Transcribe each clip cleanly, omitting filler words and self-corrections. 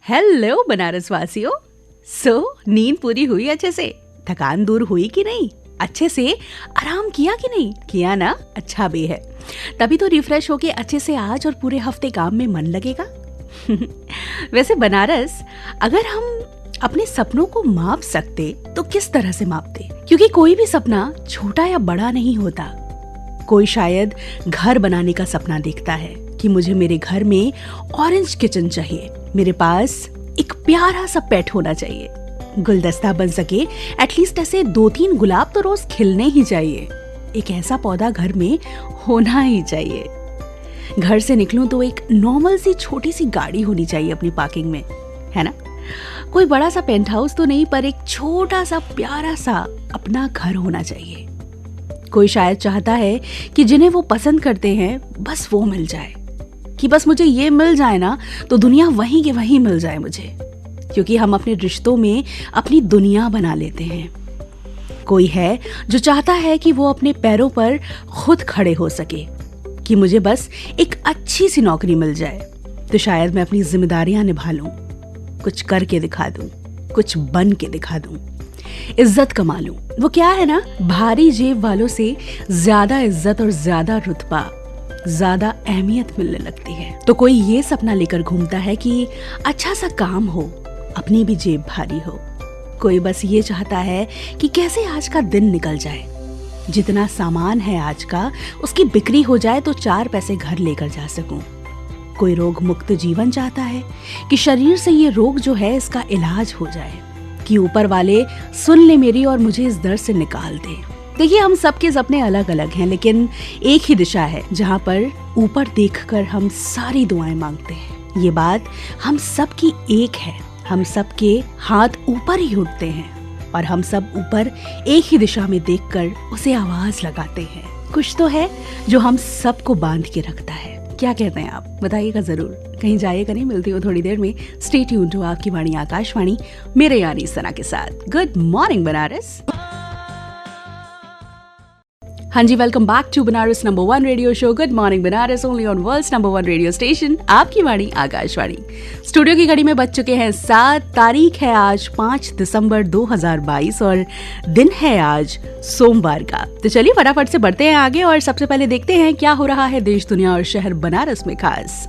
Hello Banaras वासियों। नींद पूरी हुई अच्छे से? थकान दूर हुई कि नहीं? अच्छे से आराम किया कि नहीं? किया ना? अच्छा भी है, तभी तो रिफ्रेश होके अच्छे से आज और पूरे हफ्ते काम में मन लगेगा। वैसे बनारस, अगर हम अपने सपनों को माप सकते तो किस तरह से मापते? क्योंकि कोई भी सपना छोटा या बड़ा नहीं होता। कोई शायद घर बनाने का सपना देखता है कि मुझे मेरे घर में ऑरेंज किचन चाहिए, मेरे पास एक प्यारा सा पेट होना चाहिए, गुलदस्ता बन सके, एटलीस्ट ऐसे 2-3 गुलाब तो रोज खिलने ही चाहिए, एक ऐसा पौधा घर में होना ही चाहिए। घर से निकलूं तो एक नॉर्मल सी छोटी सी गाड़ी होनी चाहिए अपनी पार्किंग में, है ना? कोई बड़ा सा पेंट हाउस तो नहीं, पर एक छोटा सा प्यारा सा अपना घर होना चाहिए। कोई शायद चाहता है कि जिन्हें वो पसंद करते हैं बस वो मिल जाए, कि बस मुझे ये मिल जाए ना तो दुनिया वहीं के वहीं मिल जाए मुझे, क्योंकि हम अपने रिश्तों में अपनी दुनिया बना लेते हैं। कोई है जो चाहता है कि वो अपने पैरों पर खुद खड़े हो सके, कि मुझे बस एक अच्छी सी नौकरी मिल जाए तो शायद मैं अपनी जिम्मेदारियां निभा लूं, कुछ करके दिखा दूं, कुछ बन के दिखा दूं, इज्जत कमा लूं। वो क्या है ना, भारी जेब वालों से ज्यादा इज्जत और ज्यादा रुतबा, ज्यादा अहमियत मिलने लगती है। तो कोई ये सपना लेकर घूमता है कि अच्छा सा काम हो, अपनी भी जेब भारी हो। कोई बस ये चाहता है कि कैसे आज का दिन निकल जाए, जितना सामान है आज का उसकी बिक्री हो जाए तो 4 पैसे घर लेकर जा सकूं। कोई रोग मुक्त जीवन चाहता है कि शरीर से ये रोग जो है इसका इलाज हो जाए, कि ऊपर वाले सुन ले मेरी और मुझे इस दर्द से निकाल दे। देखिए, हम सबके सपने अलग अलग हैं, लेकिन एक ही दिशा है जहाँ पर ऊपर देखकर हम सारी दुआएं मांगते हैं। ये बात हम सबकी एक है, हम सबके हाथ ऊपर ही उठते हैं और हम सब ऊपर एक ही दिशा में देखकर उसे आवाज लगाते हैं। कुछ तो है जो हम सबको बांध के रखता है। क्या कहते हैं आप? बताइएगा जरूर। कहीं जाइएगा नहीं, मिलती हूँ थोड़ी देर में। स्टे ट्यून्ड टू आपकी वाणी आकाशवाणी, मेरे यानी सना के साथ। Good morning Banaras. हाँ जी, welcome back to Banaras number 1 radio show good morning Banaras, only on world's number 1 radio station, आपकी वाणी आकाशवाणी। स्टूडियो की घड़ी में बज चुके हैं 7, तारीख है आज 5 दिसंबर 2022 और दिन है आज सोमवार का। तो चलिए फटाफट से बढ़ते हैं आगे और सबसे पहले देखते हैं क्या हो रहा है देश, दुनिया और शहर बनारस में खास।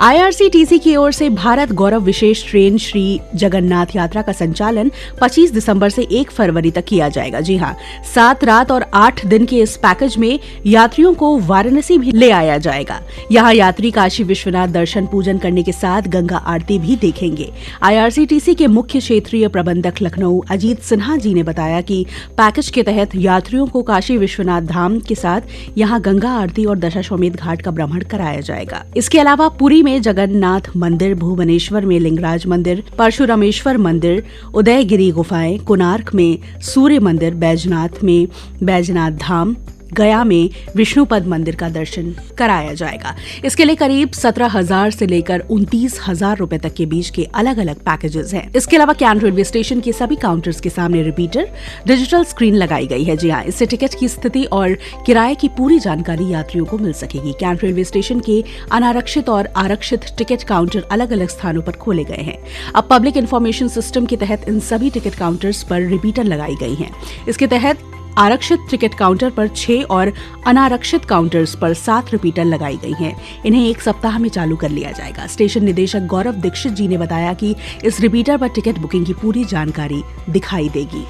IRCTC की ओर से भारत गौरव विशेष ट्रेन श्री जगन्नाथ यात्रा का संचालन 25 दिसंबर से 1 फरवरी तक किया जाएगा। जी हाँ, 7 रात और 8 दिन के इस पैकेज में यात्रियों को वाराणसी भी ले आया जाएगा। यहाँ यात्री काशी विश्वनाथ दर्शन पूजन करने के साथ गंगा आरती भी देखेंगे। IRCTC के मुख्य क्षेत्रीय प्रबंधक लखनऊ अजीत सिन्हा जी ने बताया कि पैकेज के तहत यात्रियों को काशी विश्वनाथ धाम के साथ यहाँ गंगा आरती और दशाश्वमेध घाट का भ्रमण कराया जाएगा। इसके अलावा पुरी में जगन्नाथ मंदिर, भुवनेश्वर में लिंगराज मंदिर, परशुरामेश्वर मंदिर, उदयगिरी गुफाएं, कोणार्क में सूर्य मंदिर, बैजनाथ में बैजनाथ धाम, गया में विष्णुपद मंदिर का दर्शन कराया जाएगा। इसके लिए करीब 17,000 से लेकर 29,000 रुपए तक के बीच के अलग अलग पैकेजेस हैं। इसके अलावा कैंट रेलवे स्टेशन के सभी काउंटर्स के सामने रिपीटर डिजिटल स्क्रीन लगाई गई है। जी हाँ, इससे टिकट की स्थिति और किराए की पूरी जानकारी यात्रियों को मिल सकेगी। कैंट रेलवे स्टेशन के अनारक्षित और आरक्षित टिकट काउंटर अलग अलग स्थानों पर खोले गए हैं। अब पब्लिक इन्फॉर्मेशन सिस्टम के तहत इन सभी टिकट काउंटर्स पर रिपीटर लगाई गई है। इसके तहत आरक्षित टिकट काउंटर पर 6 और अनारक्षित काउंटर्स पर 7 रिपीटर लगाई गई हैं। इन्हें 1 सप्ताह में चालू कर लिया जाएगा। स्टेशन निदेशक गौरव दीक्षित जी ने बताया कि इस रिपीटर पर टिकट बुकिंग की पूरी जानकारी दिखाई देगी।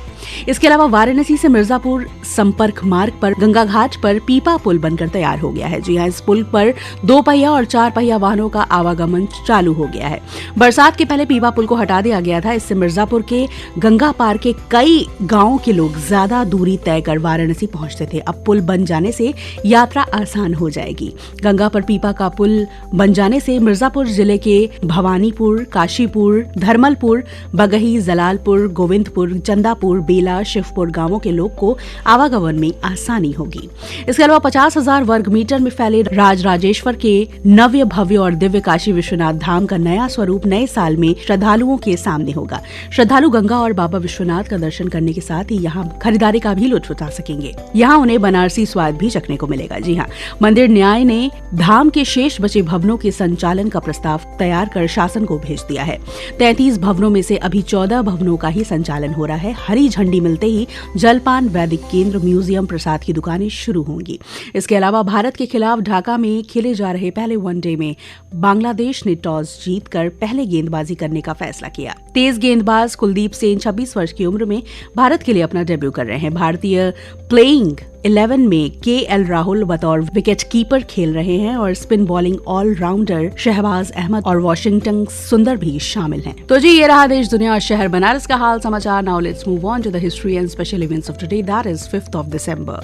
इसके अलावा वाराणसी से मिर्जापुर संपर्क मार्ग पर गंगा घाट पर पीपा पुल बनकर तैयार हो गया है। जी हाँ, इस पुल पर 2 पहिया और 4 पहिया वाहनों का आवागमन चालू हो गया है। बरसात के पहले पीपा पुल को हटा दिया गया था। इससे मिर्जापुर के गंगा पार के कई गाँव के लोग ज्यादा दूरी तय कर वाराणसी पहुंचते थे। अब पुल बन जाने से यात्रा आसान हो जाएगी। गंगा पर पीपा का पुल बन जाने से मिर्जापुर जिले के भवानीपुर, काशीपुर, धर्मलपुर, बगही, जलालपुर, गोविंदपुर, चंदापुर, बेला, शिवपुर गांवों के लोग को आवागमन में आसानी होगी। इसके अलावा 50,000 वर्ग मीटर में फैले राजराजेश्वर के नव्य, भव्य और दिव्य काशी विश्वनाथ धाम का नया स्वरूप नए साल में श्रद्धालुओं के सामने होगा। श्रद्धालु गंगा और बाबा विश्वनाथ का दर्शन करने के साथ ही यहाँ खरीदारी का भी लुत्फ लुत्फ उठा सकेंगे। यहाँ उन्हें बनारसी स्वाद भी चखने को मिलेगा। जी हाँ, मंदिर न्याय ने धाम के शेष बचे भवनों के संचालन का प्रस्ताव तैयार कर शासन को भेज दिया है। 33 भवनों में से अभी 14 भवनों का ही संचालन हो रहा है। हरी झंडी मिलते ही जलपान, वैदिक केंद्र, म्यूजियम, प्रसाद की दुकानें शुरू होंगी। इसके अलावा भारत के खिलाफ ढाका में खेले जा रहे पहले वनडे में बांग्लादेश ने टॉस जीतकर पहले गेंदबाजी करने का फैसला किया। तेज गेंदबाज कुलदीप सेन 26 वर्ष की उम्र में भारत के लिए अपना डेब्यू कर रहे हैं। भारतीय प्लेइंग 11 में केएल राहुल बतौर विकेट कीपर खेल रहे हैं और spin bowling allrounder Shahbaz Ahmed और वॉशिंगटन सुंदर भी शामिल हैं। तो जी, ये रहा देश, दुनिया और शहर बनारस का हाल समाचार। Now let's move on to the history and special events of today, that is 5th of December।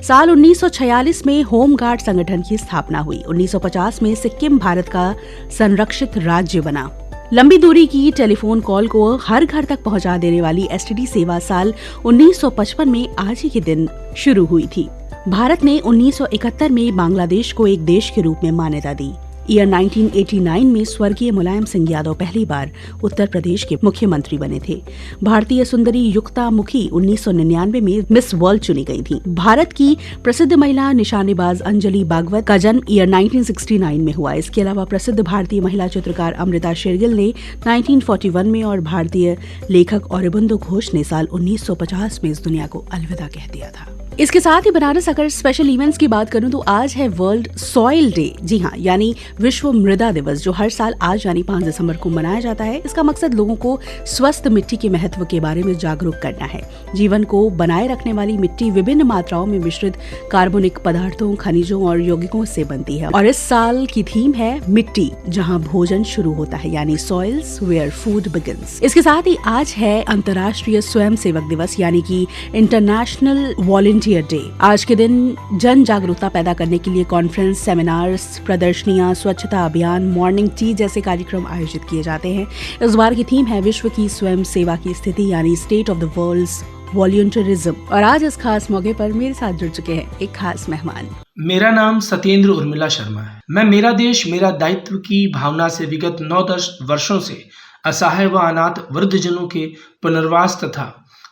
साल 1946 में होमगार्ड संगठन की स्थापना हुई। 1950 में सिक्किम भारत का संरक्षित राज्य बना। लंबी दूरी की टेलीफोन कॉल को हर घर तक पहुंचा देने वाली एसटीडी सेवा साल 1955 में आज ही के दिन शुरू हुई थी। भारत ने 1971 में बांग्लादेश को एक देश के रूप में मान्यता दी। ईयर 1989 में स्वर्गीय मुलायम सिंह यादव पहली बार उत्तर प्रदेश के मुख्यमंत्री बने थे। भारतीय सुंदरी युक्ता मुखी 1999 में मिस वर्ल्ड चुनी गई थी। भारत की प्रसिद्ध महिला निशानेबाज अंजलि बागवत का जन्म ईयर 1969 में हुआ। इसके अलावा प्रसिद्ध भारतीय महिला चित्रकार अमृता शेरगिल ने 1941 में और भारतीय लेखक औरबिंदो घोष ने साल 1950 में इस दुनिया को अलविदा कह दिया था। इसके साथ ही बनारस अगर स्पेशल इवेंट्स की बात करूं तो आज है वर्ल्ड सॉइल डे। जी हाँ, यानी विश्व मृदा दिवस, जो हर साल आज यानी 5 दिसंबर को मनाया जाता है। इसका मकसद लोगों को स्वस्थ मिट्टी के महत्व के बारे में जागरूक करना है। जीवन को बनाए रखने वाली मिट्टी विभिन्न मात्राओं में मिश्रित कार्बनिक पदार्थों, खनिजों और यौगिकों से बनती है और इस साल की थीम है मिट्टी जहाँ भोजन शुरू होता है, यानी सॉइल्स वेयर फूड बिगिंस। इसके साथ ही आज है अंतर्राष्ट्रीय स्वयं सेवक दिवस, यानी कि इंटरनेशनल वॉलंटियर डे। आज के दिन जन जागरूकता पैदा करने के लिए कॉन्फ्रेंस, सेमिनार्स, प्रदर्शनियां, स्वच्छता अभियान, मॉर्निंग टी जैसे कार्यक्रम आयोजित किए जाते हैं। इस बार की थीम है विश्व की स्वयं सेवा की स्थिति, यानी state of the world's volunteerism. और आज इस खास मौके पर मेरे साथ जुड़ चुके हैं एक खास मेहमान। मेरा नाम सत्येंद्र उर्मिला शर्मा है। मैं मेरा देश मेरा दायित्व की भावना से विगत 9-10 वर्षों से असहाय व अनाथ वृद्धजनों के पुनर्वास तथा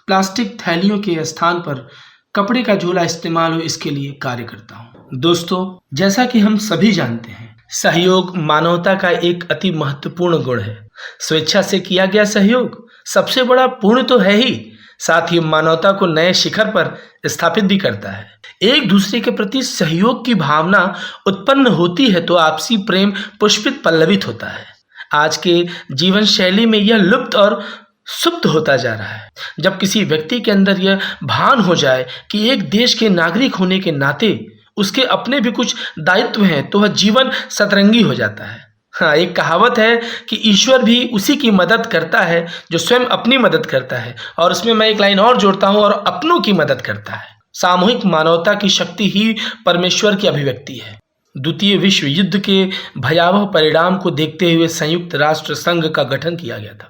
प्लास्टिक थैलियों के स्थान पर कपड़े का झोला इस्तेमाल हो, इसके लिए कार्य करता हूँ। दोस्तों, जैसा कि हम सभी जानते हैं, सहयोग मानवता का एक अति महत्वपूर्ण गुण है। स्वेच्छा से किया गया सहयोग सबसे बड़ा पुण्य तो है ही, साथ ही मानवता को नए शिखर पर स्थापित भी करता है। एक दूसरे के प्रति सहयोग की भावना उत्पन्न होती है तो आपसी प्रेम पुष्पित पल्लवित होता है। आज के जीवन शैली में यह लुप्त और सुप्त होता जा रहा है। जब किसी व्यक्ति के अंदर यह भान हो जाए कि एक देश के नागरिक होने के नाते उसके अपने भी कुछ दायित्व हैं, तो वह जीवन सतरंगी हो जाता है। हाँ, एक कहावत है कि ईश्वर भी उसी की मदद करता है जो स्वयं अपनी मदद करता है, और उसमें मैं एक लाइन और जोड़ता हूँ, और अपनों की मदद करता है। सामूहिक मानवता की शक्ति ही परमेश्वर की अभिव्यक्ति है। द्वितीय विश्व युद्ध के भयावह परिणाम को देखते हुए संयुक्त राष्ट्र संघ का गठन किया गया था।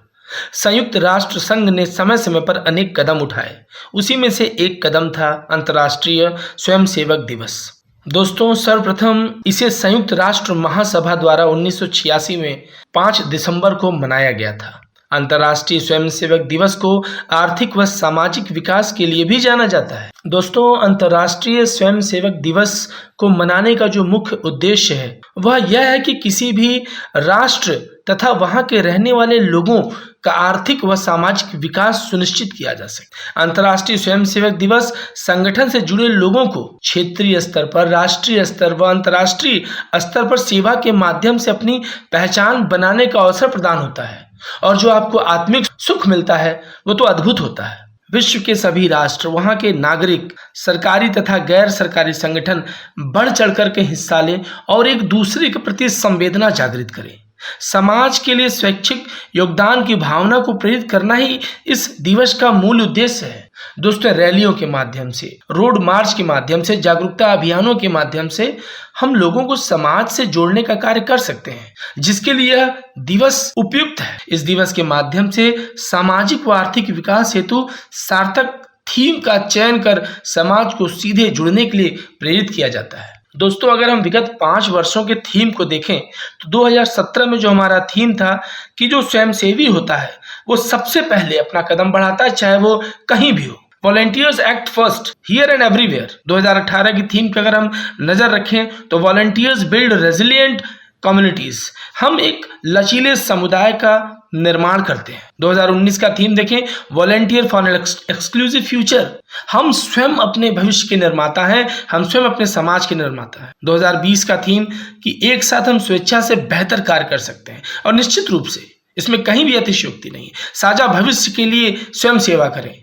संयुक्त राष्ट्र संघ ने समय समय पर अनेक कदम उठाए। उसी में से एक कदम था अंतर्राष्ट्रीय स्वयंसेवक दिवस। दोस्तों, सर्वप्रथम इसे संयुक्त राष्ट्र महासभा द्वारा 1986 में 5 दिसंबर को मनाया गया था। अंतर्राष्ट्रीय स्वयंसेवक दिवस को आर्थिक व सामाजिक विकास के लिए भी जाना जाता है। दोस्तों, अंतर्राष्ट्रीय स्वयंसेवक दिवस को मनाने का जो मुख्य उद्देश्य है वह यह है कि किसी भी राष्ट्र तथा वहां के रहने वाले लोगों का आर्थिक व सामाजिक विकास सुनिश्चित किया जा सके। अंतर्राष्ट्रीय स्वयंसेवक दिवस संगठन से जुड़े लोगों को क्षेत्रीय स्तर पर, राष्ट्रीय स्तर व अंतर्राष्ट्रीय स्तर पर सेवा के माध्यम से अपनी पहचान बनाने का अवसर प्रदान होता है, और जो आपको आत्मिक सुख मिलता है वो तो अद्भुत होता है। विश्व के सभी राष्ट्र, वहां के नागरिक, सरकारी तथा गैर सरकारी संगठन बढ़ चढ़कर के हिस्सा लें और एक दूसरे के प्रति संवेदना जागृत करें। समाज के लिए स्वैच्छिक योगदान की भावना को प्रेरित करना ही इस दिवस का मूल उद्देश्य है। दोस्तों, रैलियों के माध्यम से, रोड मार्च के माध्यम से, जागरूकता अभियानों के माध्यम से हम लोगों को समाज से जोड़ने का कार्य कर सकते हैं, जिसके लिए यह दिवस उपयुक्त है। इस दिवस के माध्यम से सामाजिक व आर्थिक विकास हेतु सार्थक थीम का चयन कर समाज को सीधे जुड़ने के लिए प्रेरित किया जाता है। दोस्तों, अगर हम विगत 5 वर्षों के थीम को देखें तो 2017 में जो हमारा थीम था कि जो स्वयंसेवी होता है वो सबसे पहले अपना कदम बढ़ाता है, चाहे वो कहीं भी हो। Volunteers act first here and everywhere 2018 की थीम पे अगर हम नजर रखें तो वॉलंटियर्स बिल्ड रेजिलिएंट कम्युनिटीज, हम एक लचीले समुदाय का निर्माण करते हैं। 2019 का थीम देखें, volunteer for an exclusive future, हम स्वयं अपने भविष्य के निर्माता हैं, हम स्वयं अपने समाज के निर्माता हैं। 2020 का थीम कि एक साथ हम स्वेच्छा से बेहतर कार्य कर सकते हैं, और निश्चित रूप से इसमें कहीं भी अतिशयोक्ति नहीं, साझा भविष्य के लिए स्वयं सेवा करें,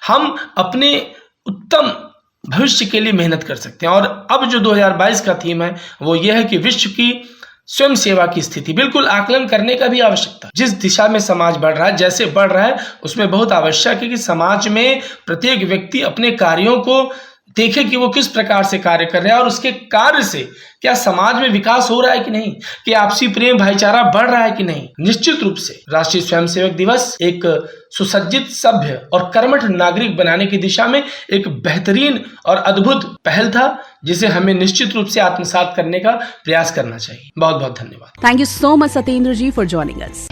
हम अपने उत्तम भविष्य के लिए मेहनत कर सकते हैं। और अब जो 2022 का थीम है वो ये है कि विश्व की स्वयं सेवा की स्थिति, बिल्कुल आकलन करने का भी आवश्यकता। जिस दिशा में समाज बढ़ रहा है, जैसे बढ़ रहा है, उसमें बहुत आवश्यक है कि समाज में प्रत्येक व्यक्ति अपने कार्यों को देखे कि वो किस प्रकार से कार्य कर रहा है और उसके कार्य से क्या समाज में विकास हो रहा है कि नहीं, कि आपसी प्रेम भाईचारा बढ़ रहा है कि नहीं। निश्चित रूप से राष्ट्रीय स्वयंसेवक दिवस एक सुसज्जित, सभ्य और कर्मठ नागरिक बनाने की दिशा में एक बेहतरीन और अद्भुत पहल था, जिसे हमें निश्चित रूप से आत्मसात करने का प्रयास करना चाहिए। बहुत बहुत धन्यवाद। Thank you so much Satyendra ji for joining us.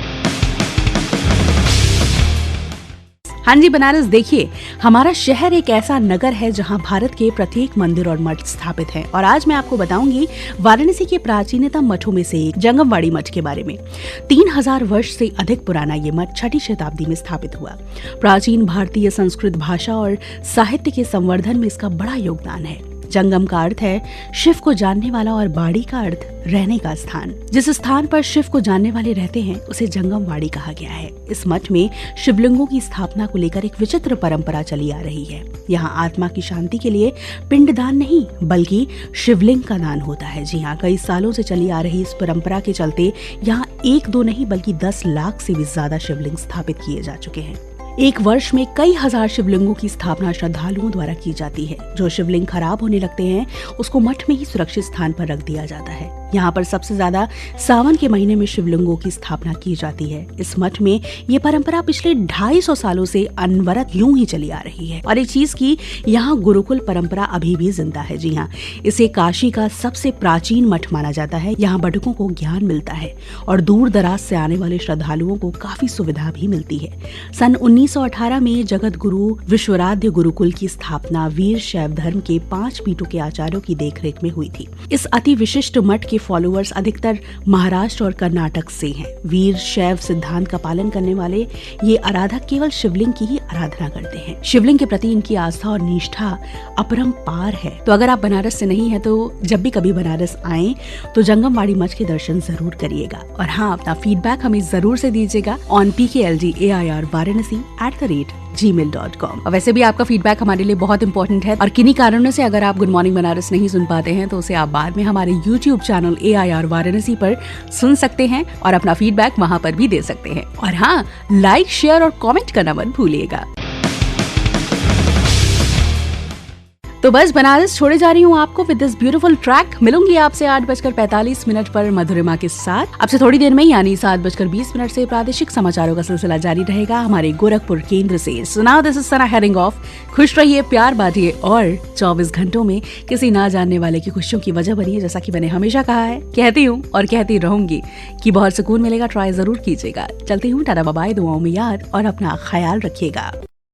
हाँ जी, बनारस देखिए, हमारा शहर एक ऐसा नगर है जहाँ भारत के प्रत्येक मंदिर और मठ स्थापित हैं। और आज मैं आपको बताऊंगी वाराणसी के प्राचीनतम मठों में से एक जंगमवाड़ी मठ के बारे में। 3000 वर्ष से अधिक पुराना ये मठ 6वीं शताब्दी में स्थापित हुआ। प्राचीन भारतीय संस्कृत भाषा और साहित्य के संवर्धन में इसका बड़ा योगदान है। जंगम का अर्थ है शिव को जानने वाला और बाड़ी का अर्थ रहने का स्थान। जिस स्थान पर शिव को जानने वाले रहते हैं उसे जंगमवाड़ी कहा गया है। इस मठ में शिवलिंगों की स्थापना को लेकर एक विचित्र परंपरा चली आ रही है। यहाँ आत्मा की शांति के लिए पिंडदान नहीं बल्कि शिवलिंग का दान होता है। जी हाँ, कई सालों से चली आ रही इस परंपरा के चलते यहाँ 1-2 नहीं बल्कि 10 लाख से भी ज्यादा शिवलिंग स्थापित किए जा चुके हैं। एक वर्ष में कई हजार शिवलिंगों की स्थापना श्रद्धालुओं द्वारा की जाती है। जो शिवलिंग खराब होने लगते हैं उसको मठ में ही सुरक्षित स्थान पर रख दिया जाता है। यहाँ पर सबसे ज्यादा सावन के महीने में शिवलिंगों की स्थापना की जाती है। इस मठ में ये परंपरा पिछले 250 सालों से अनवरत यूं ही चली आ रही है। और एक चीज की, यहाँ गुरुकुल परंपरा अभी भी जिंदा है। जी हाँ, इसे काशी का सबसे प्राचीन मठ माना जाता है। यहाँ बटुकों को ज्ञान मिलता है और दूर दराज से आने वाले श्रद्धालुओं को काफी सुविधा भी मिलती है। सन 1918 में जगत गुरु विश्वराध्य गुरुकुल की स्थापना वीर शैव धर्म के 5 पीठों के आचार्यों की देखरेख में हुई थी। इस अति विशिष्ट मठ के फॉलोअर्स अधिकतर महाराष्ट्र और कर्नाटक से हैं। वीर शैव सिद्धांत का पालन करने वाले ये आराधक केवल शिवलिंग की ही आराधना करते हैं। शिवलिंग के प्रति इनकी आस्था और निष्ठा अपरंपार है। तो अगर आप बनारस से नहीं है तो जब भी कभी बनारस आए तो जंगमवाड़ी मठ के दर्शन जरूर करिएगा। और हाँ, अपना फीडबैक हमें जरूर से दीजिएगा on pklgair@varanasi@gmail.com। और वैसे भी आपका फीडबैक हमारे लिए बहुत इंपॉर्टेंट है। और किन्हीं कारणों से अगर आप गुड मॉर्निंग बनारस नहीं सुन पाते हैं तो उसे आप बाद में हमारे YouTube चैनल AIR वाराणसी पर सुन सकते हैं और अपना फीडबैक वहां पर भी दे सकते हैं। और हाँ, लाइक, शेयर और कमेंट करना मत भूलिएगा। तो बस बनारस छोड़े जा रही हूँ आपको विद दिस ब्यूटीफुल ट्रैक। मिलूंगी आपसे 8:45 पर मधुरिमा के साथ। आपसे थोड़ी देर में यानी 7:20 से प्रादेशिक समाचारों का सिलसिला जारी रहेगा हमारे गोरखपुर केंद्र से। So now this is Sana heading of. खुश रहिए, प्यार बांटिए और 24 घंटों में किसी ना जानने वाले की खुशियों की वजह बनिए। जैसा कि मैंने हमेशा कहा है, कहती हूँ और कहती रहूंगी कि बहुत सुकून मिलेगा, ट्राई जरूर कीजिएगा। चलती हूँ, टाटा बाय बाय, दुआओं में याद और अपना ख्याल रखिएगा।